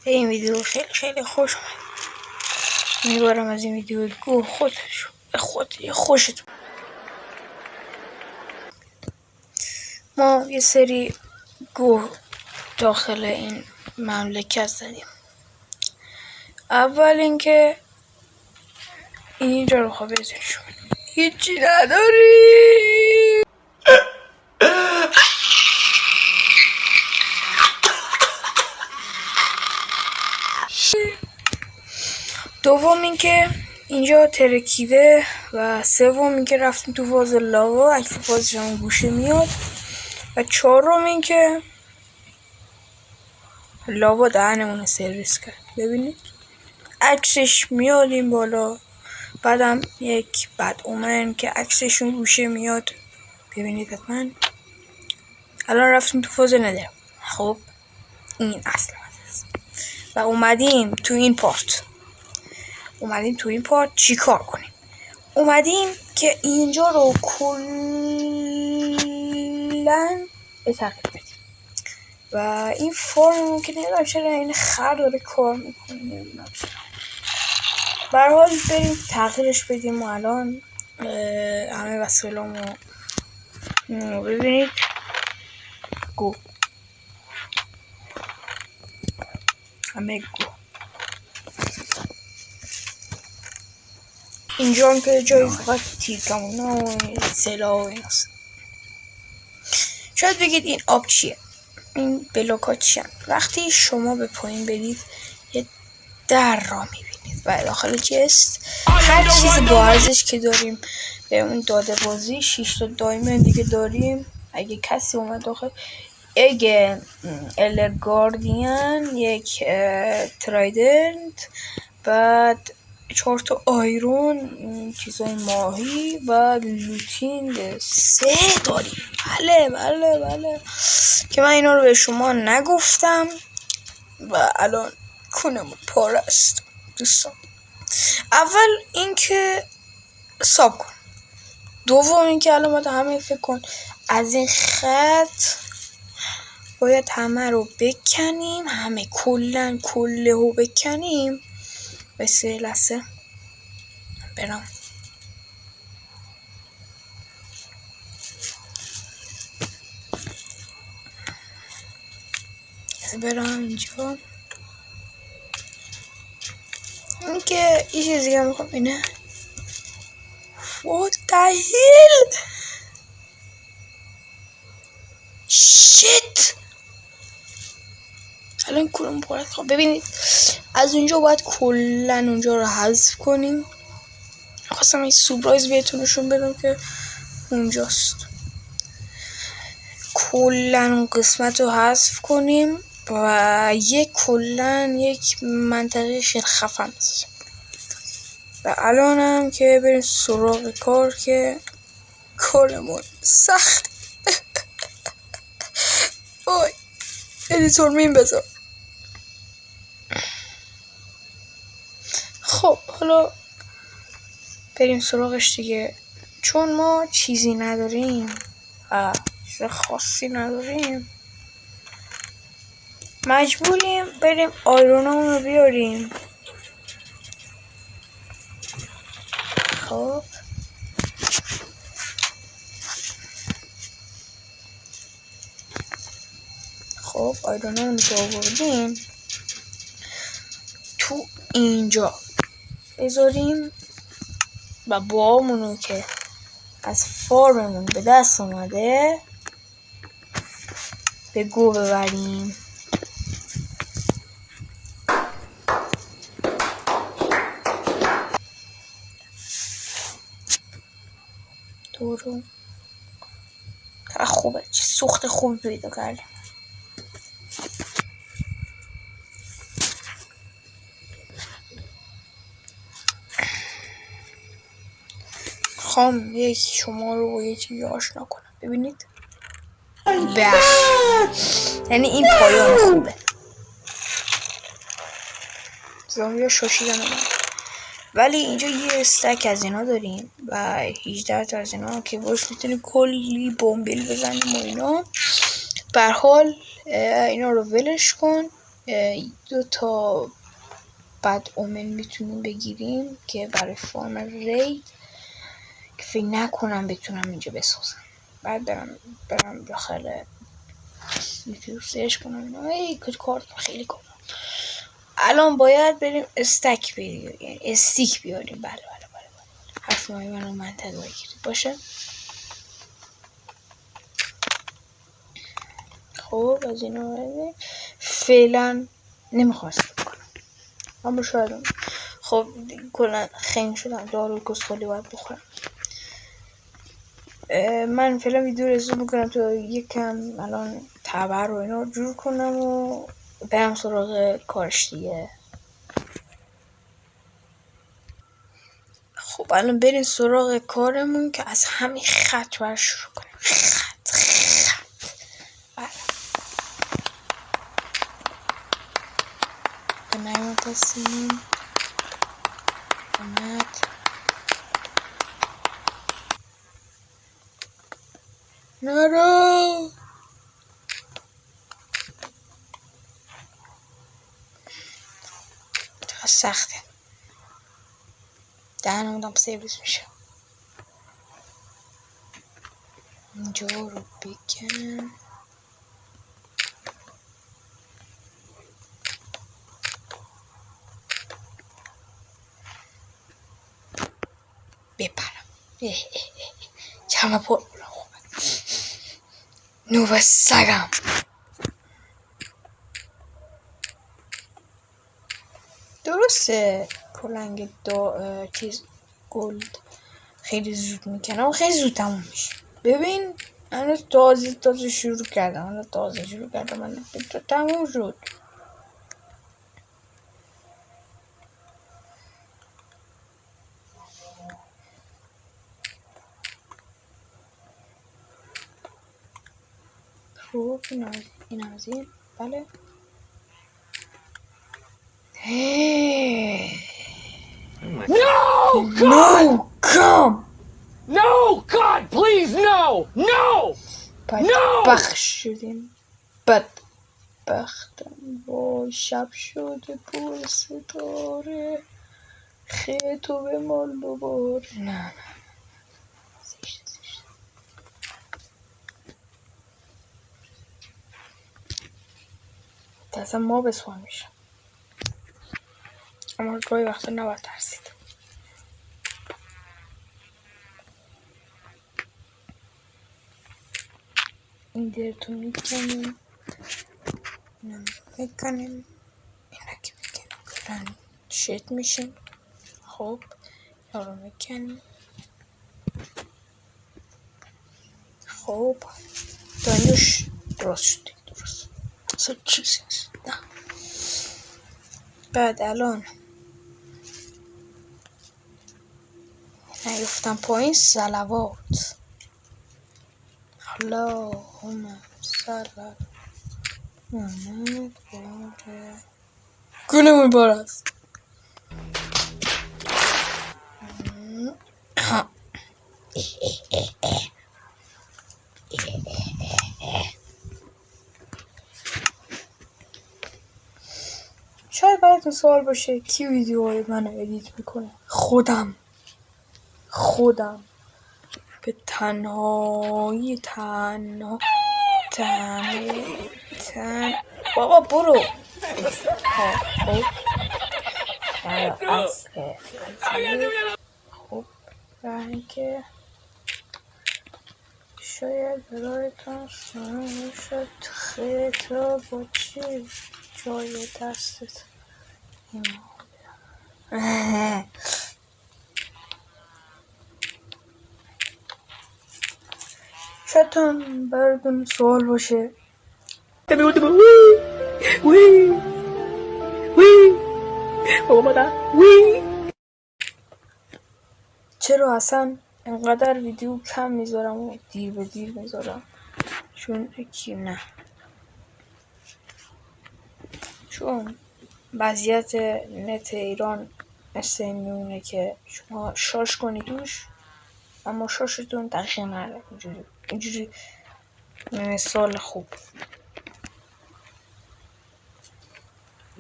به این ویدیو خیلی خیلی خوش اومد. امیدوارم از این ویدیو گو خوشتون. ما یه سری گوه داخل این مملکت زدیم. اول اینکه اینجا رو خواه بزنشون هیچی نداری. دوم اینکه اینجا ترکیده و سوم اینکه رفتیم تو فاز لاوا، عکس فازش هم گوشه میاد. و چهارم اینکه لاوا دهنمون سرویس کرد. ببینید عکسش میاد این بالا، بعدم یک بد اومن که عکسشون گوشه میاد. ببینید حتما. الان رفتیم تو فاز ندارم. خب این اصل است و اومدیم تو این پارت چی کار کنیم؟ اومدیم که اینجا رو کلن به تغییر بدیم و این فرم که نمیدونم چرا این خر داره کار میکنه، نمیدونم چرا. برحال بریم تغییرش بدیم و الان همه وسایلامو ببینید. گو همه گو. اینجا هم که جایی فقط تیرکمونا و سلاح و ایناست. شاید بگید این آب چیه؟ این بلوکا چیه؟ وقتی شما به پایین برید یه در را میبینید و داخل چیست؟ هر چیز با ارزش که داریم به اون داده بازی 6 تا دایموند دیگه داریم. اگه کسی اومد داخل یک الر گاردین، یک ترایدنت، بعد 4 تا آیرون، چیزای ماهی و لوتینگ 3 داریم. بله که من اینا رو به شما نگفتم و الان کنمون پاره است دوستان. اول اینکه ساب کن، دوم اینکه الان باید همه فکر کن از این خط باید همه رو بکنیم، همه کله رو بکنیم. به 3 لحظه برم اینجا. این که یه چیز دیگه میخوام اینه. What the hell shit. الان کلم پارت خواب. ببینید از اونجا باید کلن اونجا رو حذف کنیم. خواستم این سورپرایز بهتون نشون بدم که اونجاست. کلن اون قسمت رو حذف کنیم و یک منطقه خیلی خفن است. و الان هم که بریم سراغ کار که کارمون سخت. وای ادیتور میم بذار. خب حالا بریم سراغش دیگه. چون ما چیزی نداریم و چیز خاصی نداریم مجبوریم بریم آیرونامون رو بیاریم. خب آیرونامون رو آوردیم تو اینجا بذاریم و باامونو که از فارممون به دست اومده به گو ببریم. دورو خوبه، چه سوخت خوبی پیدا کردیم. خوام یک شما رو با یه چیزی آشنا کنم. ببینید یعنی این پایان خوبه. زامبیا شاشیدن من. ولی اینجا یه استک از اینا داریم و 18 تا از اینا که باش میتونیم کلی بمبیل بزنیم و اینا. برحال اینا رو ولش کن. 2 تا بد اومن میتونیم بگیریم که برای فارم رید که فکر نکنم بتونم اینجا بسازم. بعد برم داخل یوتیوب سرچ کنم. کد کارت خیلی کنم. الان باید بریم استک بیاریم، یعنی استیک بیاریم. بله حرف منو منطقه بگیرید باشه. خب از اینا فعلا نمیخواست کنم اما شاید خب کلا خنگ شدم، دارو کسخالی باید بخورم. من فعلا ویدیو رو زوم میکنم تا یکم الان تبر رو اینا رو جور کنم و برم سراغ کارش دیگه. خب الان بریم سراغ کارمون که از همین خط باید شروع کنیم. خط به نیمت هستیم اومد نرو چقدر سخته، دهنمونم سیویز میشه. اینجا رو بکنم بپرم. چرا پر بولم خوبه نوبه سگم. درسته کلنگ چیز گلد خیلی زود میکنم و خیلی زود تموم میشه. ببین من تازه شروع کردم. من تموم شد. خب این از این. بله No! Come! No! God, please, no! No! بدبخت شدیم. بدبختم وای شب شده پر ستاره خیتو به مال دوباره. نه زشته. اصلا ما بسوان میشم اما گاهی وقتا نباید ترسید. این درتو میکنیم اینم میکنیم اینا که میکنیم کلان شت میشیم. خب یارو میکنیم. خب دانیوش درست شدی. درست اصلا چیزی هست. نه بعد الان نیفتم پایین صلوات اللهم صل محمد باره گلمون بار است. شاید براتون سوال باشه کی ویدیوهای منو ادیت میکنه. خودم به تنهایی بابا برو. خب اصل خب رنگ شاید برایتان سوال شد خیلی با چی جای دستت شاید هم براتون سوال باشه چرا اصلا انقدر ویدیو کم میذارم و دیر به دیر میذارم. چون وضعیت نت ایران مثل این میمونه که شما شارژ کنید توش اما شارژتون دقیق نره. اینجوری مثال خوب.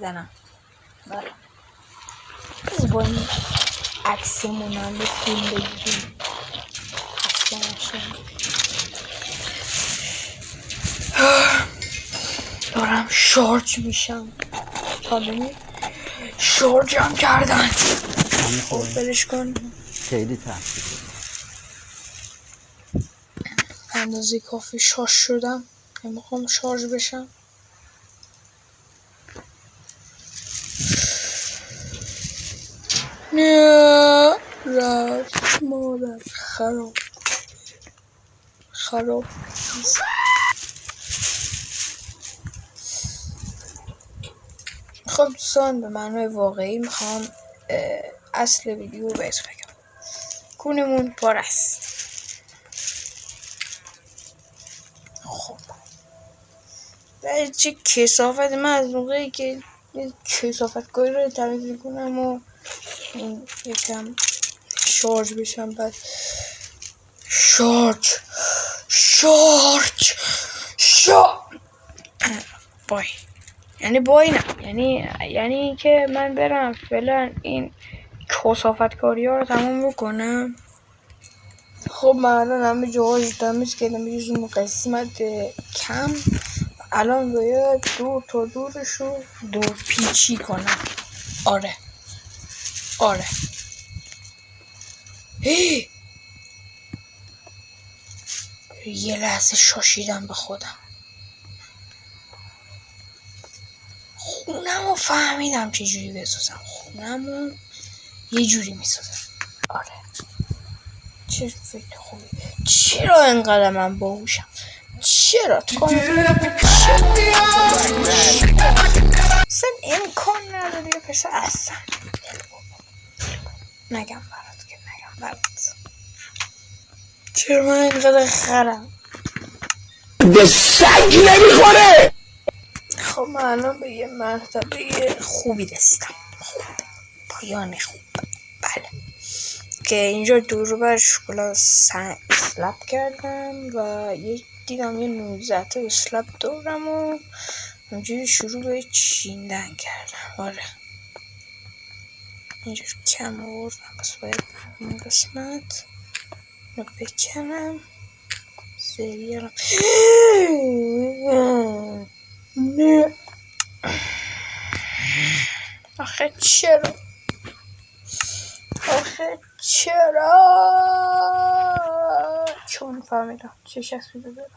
زنم. بله از با این عکسمون هم به فیلم بگیریم. اصلا دارم شارژ میشم. تا ببین شارژم کردن. خب برش کن. خیلی تحصیل اندازه کافی شارژ شدم. میخوام شارژ بشم. نه رفت مادر خراب خب دوستان به معنای واقعی میخوام اصل ویدیو بهت بگم. کونمون پر است. خب چه کثافت. من از موقعی که کثافتکاری رو تمیز میکنم و این یکم شارژ بشم. بعد شارژ بای یعنی بای نه یعنی که من برم فعلا این کثافتکاری ها رو تمام بکنم. خب من الان همه جاهاش تمیز کردم یه جون قسمت کم. الان باید دور تا دورشو دور پیچی کنم. آره یه لحظه شاشیدم به خودم. خونمو فهمیدم چه جوری بسازم. خونمو یه جوری میسازم. آره چه فکر خوبی. چرا اینقدر من باهوشم؟ چرا تو اصلا امکان نداری پسر. اصلا نگم برات چرا من اینقدر خرم؟ به سگ نمیخوره. خب من الان به یه مرتبه خوبی رسیدم. پایان خوب. بله که اینجا دور بر شکلات اسلپ کردم و دیدم یه 19 تا اسلپ دارم و اونجوری شروع به چیندن کردم. آره اینجا کم آوردم. بس باید این قسمت رو بکنم. سریالم نه آخه چرا چون فهمیدم چه شخصی رو دارم.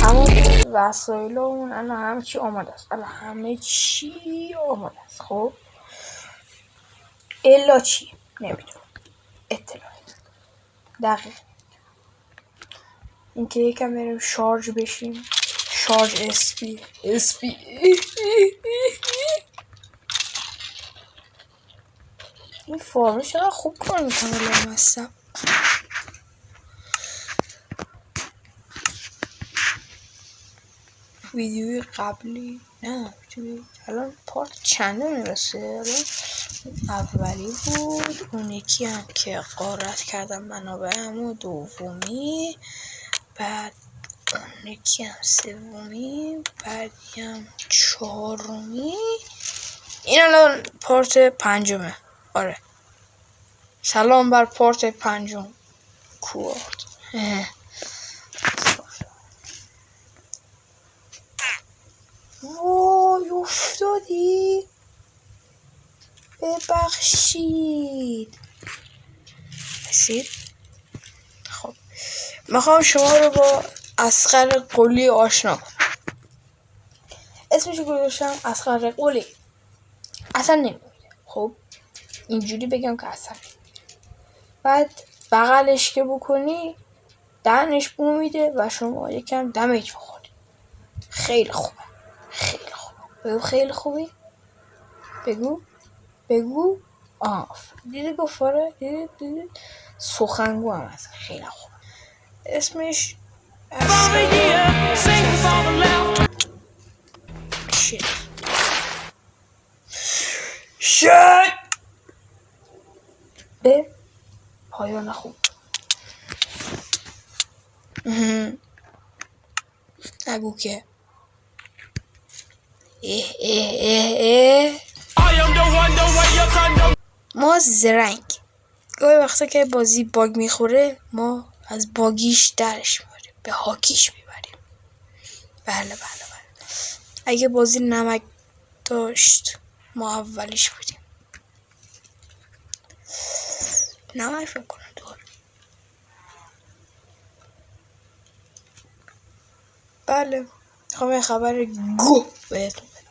همون وسایل اون الان همه چی آماده است. خب الا چی نمیدونم. اطلاعی دقیق اینکه یکم بریم شارژ بشیم. شارژ اسپی این فرمه چقدر خوب کار میکنه. لامصب ویدیوی قبلی نه الان پارت چنده میرسه. الان اولی بود. اون یکی هم که غارت کردم منابعم و دومی. بعد اون یکی هم سومی. بعدی هم چهارمی. این الان پارت پنجمه. آره سلام بر پارت پنجم. کوارت وای افتادی. ببخشید. خب میخوام شما رو با اصغر قلی آشنا کنم. اسمشو گذاشتم اصغر قلی. اصلا نمیده. خب اینجوری بگم که اصلا بعد بغلش که بکنی دهنش بو میده و شما یکم دمیج بخوری. خیلی خوبه. بگو خیلی خوبی. بگو دیدی گفاره. دیدی سخنگو هم هست. خیلی خوبه. اسمش شت به پایان خوب. نگو که ما زرنگ گاهی وقتا که بازی باگ میخوره ما از باگیش درش میبریم به هاکیش میبریم. بله اگه بازی نمک داشت ما اولیش بودیم. نمک فکر کنم دور. بله میخوام یه خبر گو بهتون بدم.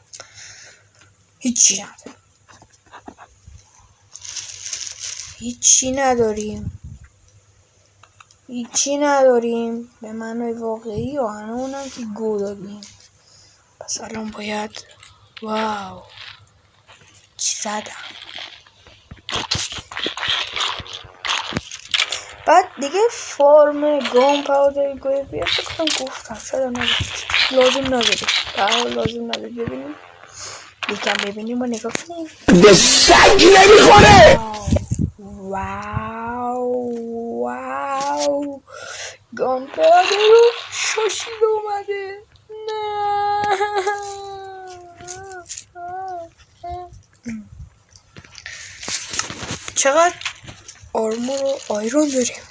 هیچی نداریم به معنای واقعی و همونم که گو دادیم. پس الان باید واو چی زدم. بعد دیگه فرم گام پاودر گوی بیا فکر کنم گفتم شاید لازم نداره ببینیم یکم ببینیم و نگاه کنیم. به سگ نمیخوره. واو گام پاودر رو شاشیده اومده. نه چقدر آرمور و آیرون داریم.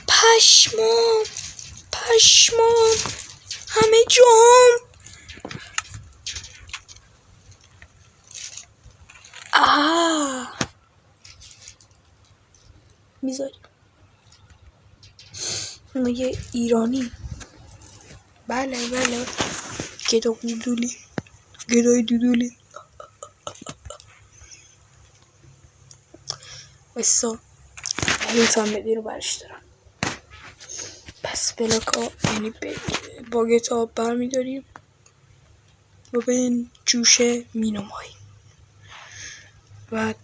پشمام همه جام. میذاریم مگه ایرانی. بله گدای دودولی بسا هیتان بدی رو برش دارم. پس بلاکا یعنی باگت ها بر میداریم و به این جوشه مینماییم. و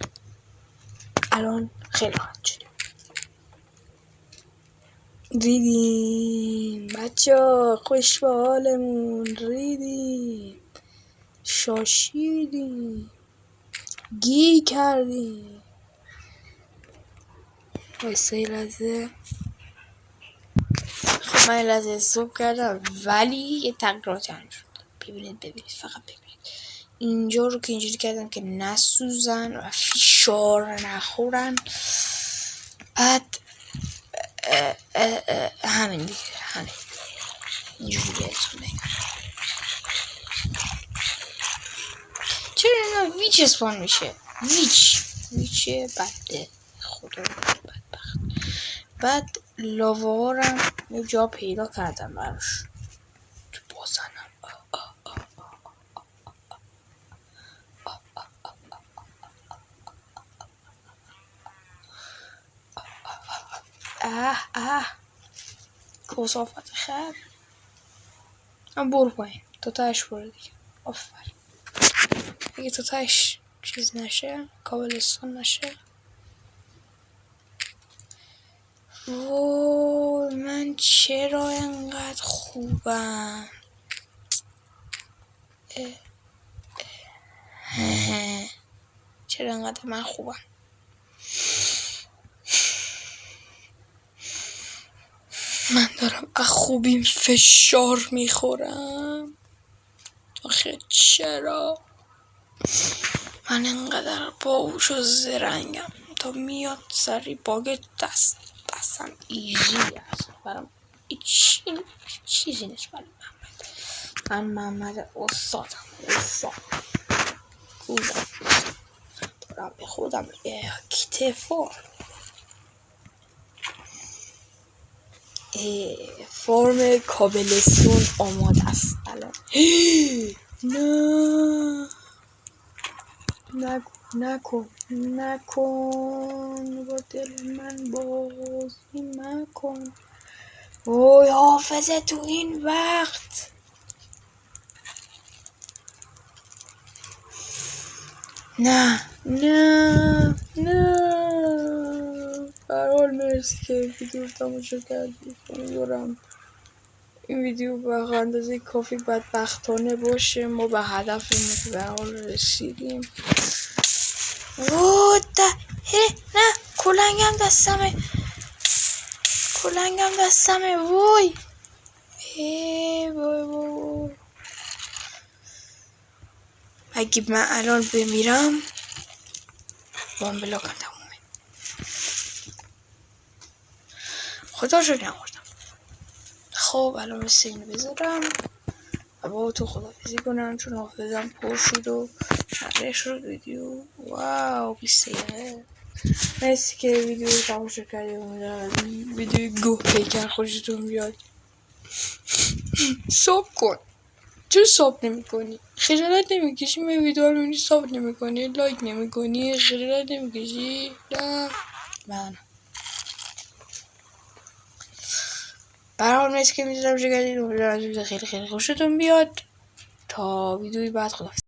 الان خیلی راحت شدیم. ریدیم بچه ها خوش به حالمون. ریدیم شاشیدیم گی کردیم. وایسا یه لحظه. خب من یه لحظه حساب کردم ولی یه تغییراتی انجام دادم. ببینید فقط ببینید اینجا رو که اینجوری کردم که نسوزن و فشار نخورن. بعد همین دیگه اینجوری بهتون بگم. چرا اینا ویچ اسپان میشه؟ ویچه بده خدا بدبخت. بعد لاوا رو هم یه جا پیدا کردم براش تو بازنم. کسافت خر. هم برو پایین تا تاش برو دیگه. آفرین. اگه تا تاش چیز نشه کابلستان نشه. وای من چرا انقدر خوبم. چرا انقدر من خوبم. من دارم از خوبیم فشار میخورم. آخه چرا من انقدر باهوش و زرنگم تا میاد سری باگ دستم ایزی هست برام. چیزی نیست برای من محمد استادم کودم دارم به خودم اکتفا. فرم کابلستون آماده است الان. نه نکن با دل من بازی مکن. وای حافظه تو این وقت. نه برحال مرسی که ویدیو رو تماشا کردید. امیدوارم این ویدیو به اندازه کافی بدبختانه باشه. ما به هدفمون که به حال رسیدیم. نه کلنگم دستمه. کلنگم دستمه. وای وای اگه من الان بمیرم وان بلاکم تمومه. خدا شکر نموردم. خب الان مثل اینو بذارم و با تو خدافزی کنم چون حافظم پر شد و شرح شد ویدیو. واو 20 دقیقه. مرسی که ویدیو رو تماشا کردید. امیدوارم از این ویدیو گوه پیکر خوشتون بیاد. ساب کن. چرا ساب نمی کنی؟ خجالت نمی کشی؟ من ویدیو رو میبینی ساب نمی کنی؟ لایک نمی کنی؟ خجالت نمی کشی؟ نه من برحال مرسی که میدونم چه کردید. امیدوارم از ویدیو خیلی خوشتون بیاد. تا ویدیوی بعد خداحافظ.